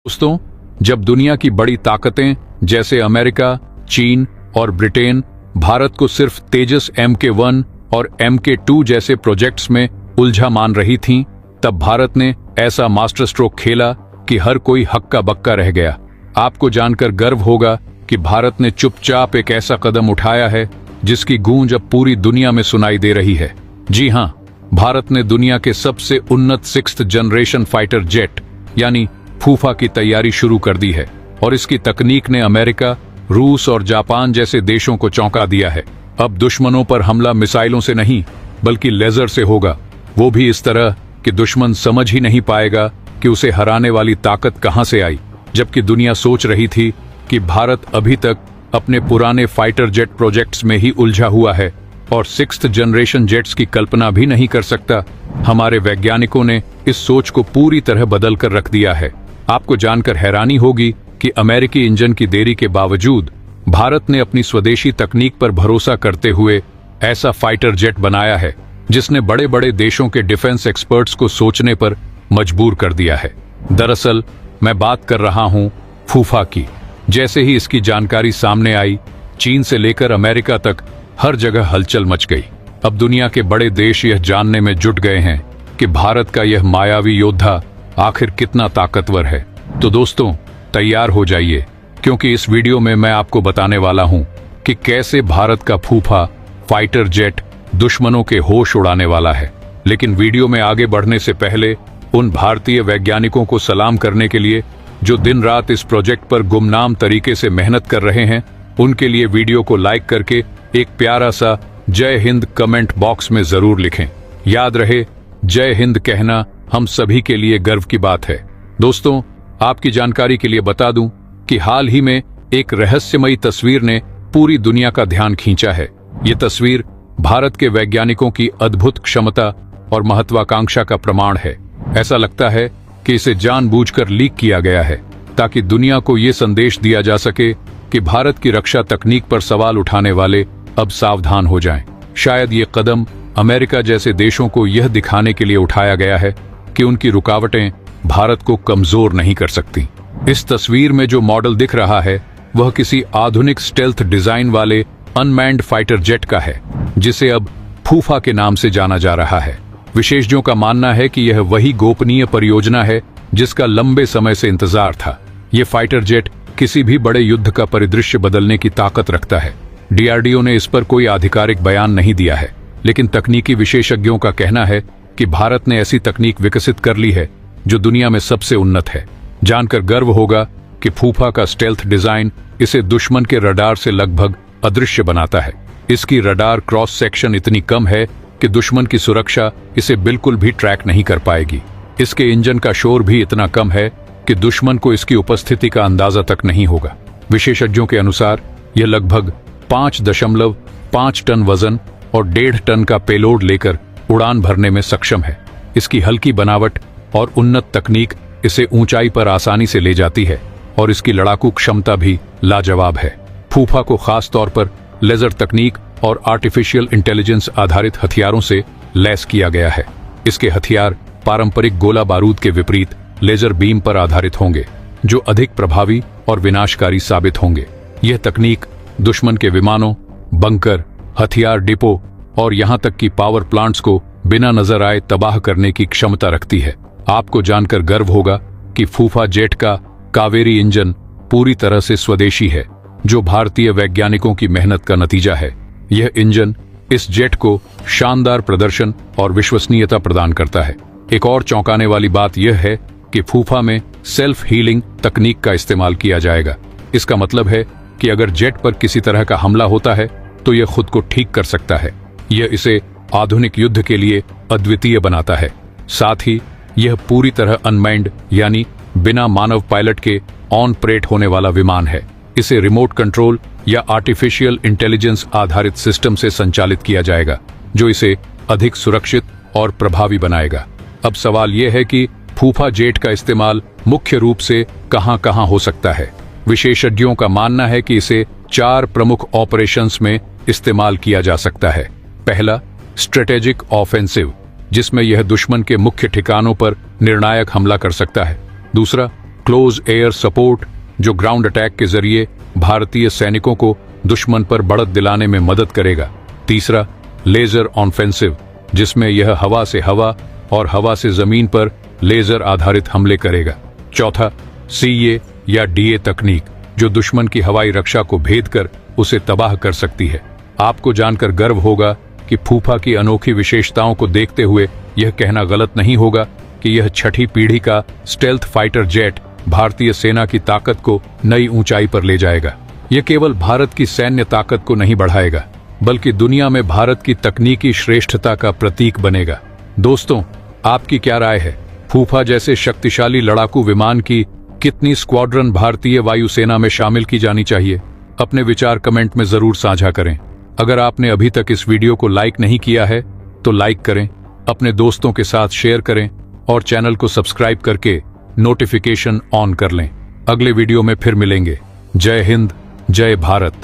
दोस्तों, जब दुनिया की बड़ी ताकतें जैसे अमेरिका, चीन और ब्रिटेन भारत को सिर्फ तेजस MK1 और MK2 जैसे प्रोजेक्ट्स में उलझा मान रही थीं, तब भारत ने ऐसा मास्टर स्ट्रोक खेला कि हर कोई हक्का बक्का रह गया। आपको जानकर गर्व होगा कि भारत ने चुपचाप एक ऐसा कदम उठाया है जिसकी गूंज अब पूरी दुनिया में सुनाई दे रही है। जी हां, भारत ने दुनिया के सबसे उन्नत 6th जनरेशन फाइटर जेट यानी फूफा की तैयारी शुरू कर दी है और इसकी तकनीक ने अमेरिका, रूस और जापान जैसे देशों को चौंका दिया है। अब दुश्मनों पर हमला मिसाइलों से नहीं बल्कि लेजर से होगा, वो भी इस तरह कि दुश्मन समझ ही नहीं पाएगा कि उसे हराने वाली ताकत कहां से आई। जबकि दुनिया सोच रही थी कि भारत अभी तक अपने पुराने फाइटर जेट प्रोजेक्ट्स में ही उलझा हुआ है और 6th जनरेशन जेट्स की कल्पना भी नहीं कर सकता, हमारे वैज्ञानिकों ने इस सोच को पूरी तरह बदल कर रख दिया है। आपको जानकर हैरानी होगी कि अमेरिकी इंजन की देरी के बावजूद भारत ने अपनी स्वदेशी तकनीक पर भरोसा करते हुए ऐसा फाइटर जेट बनाया है जिसने बड़े बड़े देशों के डिफेंस एक्सपर्ट्स को सोचने पर मजबूर कर दिया है। दरअसल मैं बात कर रहा हूं फूफा की। जैसे ही इसकी जानकारी सामने आई, चीन से लेकर अमेरिका तक हर जगह हलचल मच गई। अब दुनिया के बड़े देश यह जानने में जुट गए हैं कि भारत का यह मायावी योद्धा आखिर कितना ताकतवर है। तो दोस्तों, तैयार हो जाइए, क्योंकि इस वीडियो में मैं आपको बताने वाला हूं कि कैसे भारत का फूफा फाइटर जेट दुश्मनों के होश उड़ाने वाला है। लेकिन वीडियो में आगे बढ़ने से पहले उन भारतीय वैज्ञानिकों को सलाम करने के लिए जो दिन रात इस प्रोजेक्ट पर गुमनाम तरीके से मेहनत कर रहे हैं, उनके लिए वीडियो को लाइक करके एक प्यारा सा जय हिंद कमेंट बॉक्स में जरूर लिखें। याद रहे, जय हिंद कहना हम सभी के लिए गर्व की बात है। दोस्तों, आपकी जानकारी के लिए बता दूं कि हाल ही में एक रहस्यमयी तस्वीर ने पूरी दुनिया का ध्यान खींचा है। ये तस्वीर भारत के वैज्ञानिकों की अद्भुत क्षमता और महत्वाकांक्षा का प्रमाण है। ऐसा लगता है कि इसे जानबूझकर लीक किया गया है ताकि दुनिया को ये संदेश दिया जा सके कि भारत की रक्षा तकनीक पर सवाल उठाने वाले अब सावधान हो जाएं। शायद ये कदम अमेरिका जैसे देशों को यह दिखाने के लिए उठाया गया है कि उनकी रुकावटें भारत को कमजोर नहीं कर सकती। इस तस्वीर में जो मॉडल दिख रहा है वह किसी आधुनिक स्टेल्थ डिजाइन वाले अनमैन्ड फाइटर जेट का है, जिसे अब फूफा के नाम से जाना जा रहा है। विशेषज्ञों का मानना है कि यह वही गोपनीय परियोजना है जिसका लंबे समय से इंतजार था। यह फाइटर जेट किसी भी बड़े युद्ध का परिदृश्य बदलने की ताकत रखता है। DRDO ने इस पर कोई आधिकारिक बयान नहीं दिया है, लेकिन तकनीकी विशेषज्ञों का कहना है कि भारत ने ऐसी तकनीक विकसित कर ली है जो दुनिया में सबसे उन्नत है। जानकर गर्व होगा कि फूफा का स्टेल्थ डिजाइन इसे दुश्मन के रडार से लगभग अदृश्य बनाता है। इसकी रडार क्रॉस सेक्शन इतनी कम है कि दुश्मन की सुरक्षा इसे बिल्कुल भी ट्रैक नहीं कर पाएगी। इसके इंजन का शोर भी इतना कम है कि दुश्मन को इसकी उपस्थिति का अंदाजा तक नहीं होगा। विशेषज्ञों के अनुसार यह लगभग 5.5 टन वजन और 1.5 टन का पेलोड लेकर उड़ान भरने में सक्षम है। इसकी हल्की बनावट और उन्नत तकनीक इसे ऊंचाई पर आसानी से ले जाती है और इसकी लड़ाकू क्षमता भी लाजवाब है। फूफा को खास तौर पर लेजर तकनीक और आर्टिफिशियल इंटेलिजेंस आधारित हथियारों से लैस किया गया है। इसके हथियार पारंपरिक गोला बारूद के विपरीत लेजर बीम पर आधारित होंगे, जो अधिक प्रभावी और विनाशकारी साबित होंगे। यह तकनीक दुश्मन के विमानों, बंकर, हथियार डिपो और यहां तक कि पावर प्लांट्स को बिना नजर आए तबाह करने की क्षमता रखती है। आपको जानकर गर्व होगा कि फूफा जेट का कावेरी इंजन पूरी तरह से स्वदेशी है, जो भारतीय वैज्ञानिकों की मेहनत का नतीजा है। यह इंजन इस जेट को शानदार प्रदर्शन और विश्वसनीयता प्रदान करता है। एक और चौंकाने वाली बात यह है कि फूफा में सेल्फ हीलिंग तकनीक का इस्तेमाल किया जाएगा। इसका मतलब है कि अगर जेट पर किसी तरह का हमला होता है तो यह खुद को ठीक कर सकता है। यह इसे आधुनिक युद्ध के लिए अद्वितीय बनाता है। साथ ही यह पूरी तरह अनमैन्ड यानी बिना मानव पायलट के ऑन ऑपरेट होने वाला विमान है। इसे रिमोट कंट्रोल या आर्टिफिशियल इंटेलिजेंस आधारित सिस्टम से संचालित किया जाएगा, जो इसे अधिक सुरक्षित और प्रभावी बनाएगा। अब सवाल यह है कि फूफा जेट का इस्तेमाल मुख्य रूप से कहां-कहां हो सकता है। विशेषज्ञों का मानना है कि इसे 4 प्रमुख ऑपरेशंस में इस्तेमाल किया जा सकता है। पहला, स्ट्रेटेजिक ऑफेंसिव, जिसमें यह दुश्मन के मुख्य ठिकानों पर निर्णायक हमला कर सकता है। दूसरा, क्लोज एयर सपोर्ट, जो ग्राउंड अटैक के जरिए भारतीय सैनिकों को दुश्मन पर बढ़त दिलाने में मदद करेगा। तीसरा, लेजर ऑफेंसिव, जिसमें यह हवा से हवा और हवा से जमीन पर लेजर आधारित हमले करेगा। चौथा, सीए या डीए तकनीक, जो दुश्मन की हवाई रक्षा को भेद कर उसे तबाह कर सकती है। आपको जानकर गर्व होगा कि फूफा की अनोखी विशेषताओं को देखते हुए यह कहना गलत नहीं होगा कि यह छठी पीढ़ी का स्टेल्थ फाइटर जेट भारतीय सेना की ताकत को नई ऊंचाई पर ले जाएगा। यह केवल भारत की सैन्य ताकत को नहीं बढ़ाएगा, बल्कि दुनिया में भारत की तकनीकी श्रेष्ठता का प्रतीक बनेगा। दोस्तों, आपकी क्या राय है? फूफा जैसे शक्तिशाली लड़ाकू विमान की कितनी स्क्वाड्रन भारतीय वायुसेना में शामिल की जानी चाहिए? अपने विचार कमेंट में जरूर साझा करें। अगर आपने अभी तक इस वीडियो को लाइक नहीं किया है तो लाइक करें, अपने दोस्तों के साथ शेयर करें और चैनल को सब्सक्राइब करके नोटिफिकेशन ऑन कर लें। अगले वीडियो में फिर मिलेंगे। जय हिंद, जय भारत।